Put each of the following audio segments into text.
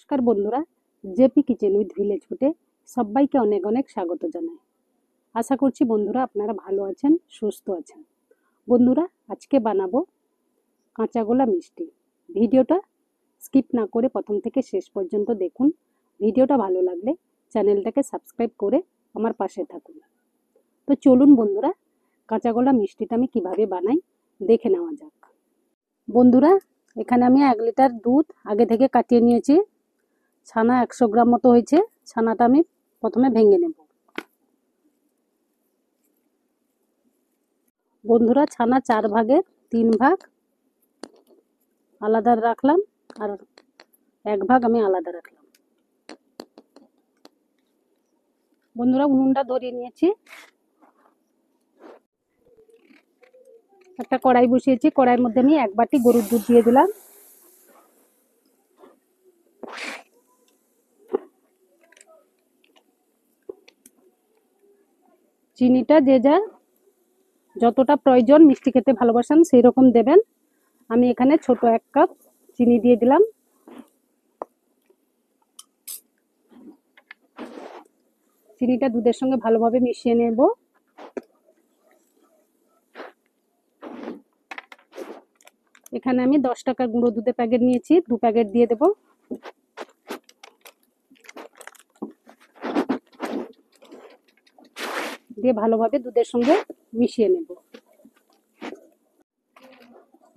নমস্কার বন্ধুরা, JP kitchen with village ফুডে সবাইকে অনেক অনেক স্বাগত জানাই। আশা করছি বন্ধুরা আপনারা ভালো আছেন, সুস্থ আছেন। বন্ধুরা, আজকে বানাবো কাঁচা গোলা মিষ্টি। ভিডিওটা স্কিপ না করে প্রথম থেকে শেষ পর্যন্ত দেখুন। ভিডিওটা ভালো লাগলে চ্যানেলটাকে সাবস্ক্রাইব করে আমার পাশে থাকুন। তো চলুন বন্ধুরা, কাঁচা গোলা মিষ্টিটা আমি কিভাবে বানাই দেখে নেওয়া যাক। বন্ধুরা, এখানে আমি 1 লিটার দুধ আগে থেকে কাটিয়ে নিয়েছি। ছানা 100 গ্রাম মতো হয়েছে। ছানাটা আমি প্রথমে ভেঙে নেব। বন্ধুরা, ছানা 4 ভাগের 3 ভাগ আলাদা রাখলাম আর 1 ভাগ আমি আলাদা রাখলাম। বন্ধুরা, উনুনটা ধরিয়ে নিয়েছি। একটা কড়াই বসিয়েছি। কড়াইয়ের মধ্যে আমি 1 বাটি গরুর দুধ দিয়ে দিলাম। চিনিটা যে যার যতটা প্রয়োজন মিষ্টি খেতে ভালোবাসেন সেই রকম দেবেন। আমি এখানে ছোট 1 কাপ চিনি দিয়ে দিলাম। চিনিটা দুধের সঙ্গে ভালোভাবে মিশিয়ে নেব। এখানে আমি 10 টাকার গুঁড়ো দুধের প্যাকেট নিয়েছি, 2 প্যাকেট দিয়ে দেব। দিয়ে ভালোভাবে দুধের সঙ্গে মিশিয়ে নেব।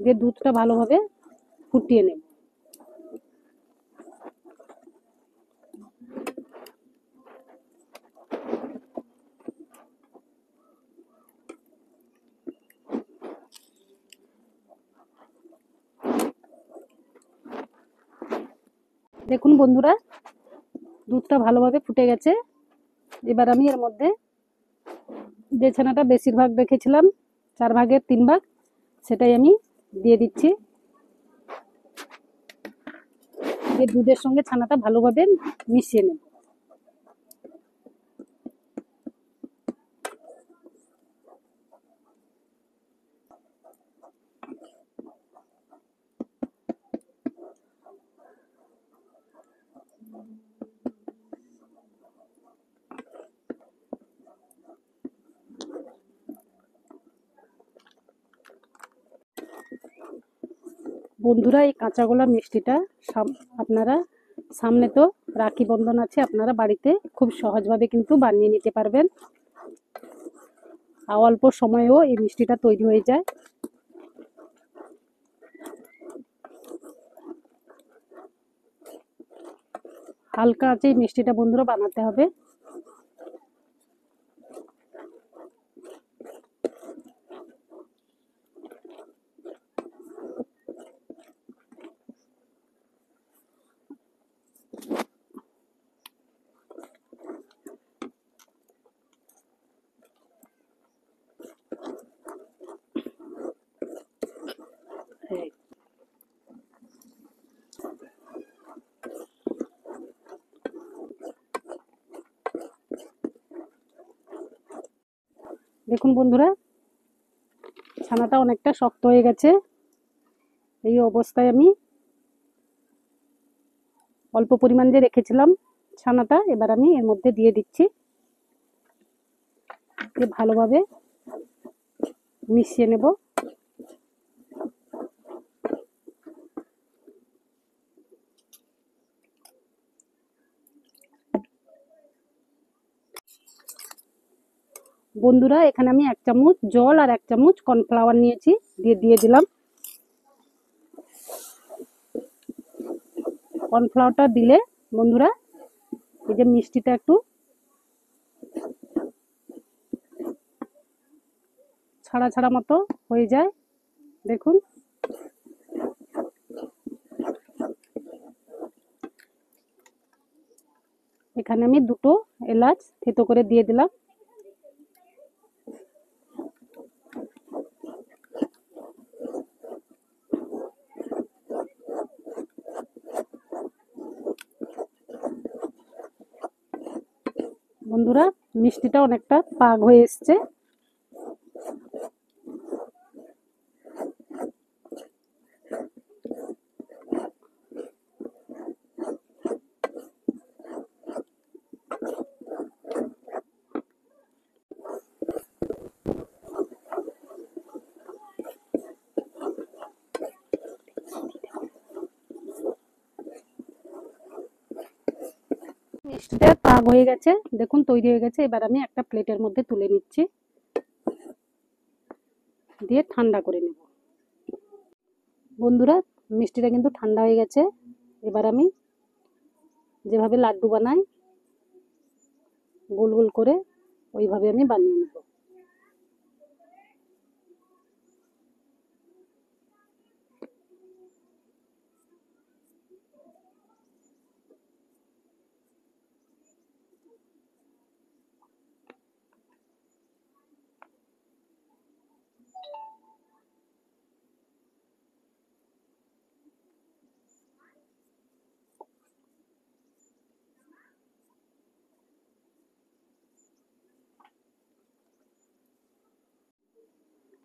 দিয়ে দুধটা ভালোভাবে ফুটিয়ে নেব। দেখুন বন্ধুরা, দুধটা ভালোভাবে ফুটে গেছে। এবার আমি এর মধ্যে যে ছানাটা বেশিরভাগ রেখেছিলাম 4 ভাগের 3 ভাগ, সেটাই আমি দিয়ে দিচ্ছি। দিয়ে দুধের সঙ্গে ছানাটা ভালোভাবে মিশিয়ে নেব। বন্ধুরা, এই কাঁচা গোলা মিষ্টিটা আপনারা সামনে তো রাখি বন্ধন আছে, আপনারা বাড়িতে খুব সহজভাবে কিন্তু বানিয়ে নিতে পারবেন। আর অল্প সময়েও এই মিষ্টিটা তৈরি হয়ে যায়। হালকা আছে এই মিষ্টিটা বন্ধুরা বানাতে হবে। দেখুন বন্ধুরা, ছানাটা অনেকটা শক্ত হয়ে গেছে। এই অবস্থায় আমি অল্প পরিমাণ যে রেখেছিলাম ছানাটা এবার আমি এর মধ্যে দিয়ে দিচ্ছি। দিয়ে ভালোভাবে মিশিয়ে নেব। বন্ধুরা, এখানে আমি 1 চামচ জল আর 1 চামচ কর্নফ্লাওয়ার নিয়েছি, দিয়ে দিলাম। কর্নফ্লাওয়ারটা দিলে বন্ধুরা এই যে মিষ্টিটা একটু ছাড়া ছাড়া মতো হয়ে যায়। দেখুন, এখানে আমি 2টো এলাচ থেতো করে দিয়ে দিলাম। বন্ধুরা, মিষ্টিটা অনেকটা পাগ হয়ে এসছে। মিষ্টিটা পাক হয়ে গেছে, দেখুন তৈরি হয়ে গেছে। এবার আমি একটা প্লেটের মধ্যে তুলে নিচ্ছি, দিয়ে ঠান্ডা করে নেব। বন্ধুরা, মিষ্টিটা কিন্তু ঠান্ডা হয়ে গেছে। এবার আমি যেভাবে লাড্ডু বানাই গোল গোল করে, ওইভাবে আমি বানিয়ে নেব।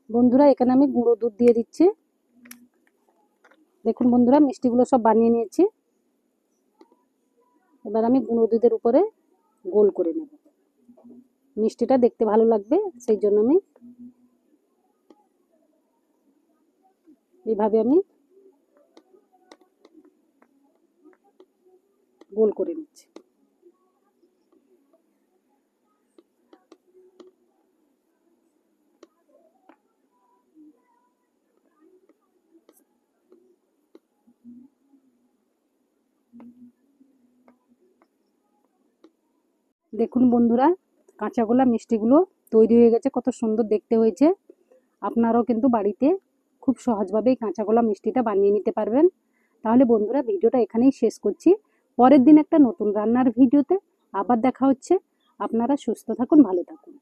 বন্ধুরা, এখানে আমি গুঁড়ো দুধ দিয়ে দিচ্ছি। দেখুন বন্ধুরা, মিষ্টিগুলো সব বানিয়ে নিয়েছি। এবার আমি গুঁড়ো দুধের উপরে গোল করে নেব। মিষ্টিটা দেখতে ভালো লাগবে, সেই জন্য আমি এইভাবে গোল করে নিচ্ছি। দেখুন বন্ধুরা, কাঁচা গোলা মিষ্টিগুলো তৈরি হয়ে গেছে, কত সুন্দর দেখতে হয়েছে। আপনারাও কিন্তু বাড়িতে খুব সহজভাবেই কাঁচা গোলা মিষ্টিটা বানিয়ে নিতে পারবেন। তাহলে বন্ধুরা, ভিডিওটা এখানেই শেষ করছি। পরের দিন একটা নতুন রান্নার ভিডিওতে আবার দেখা হচ্ছে। আপনারা সুস্থ থাকুন, ভালো থাকুন।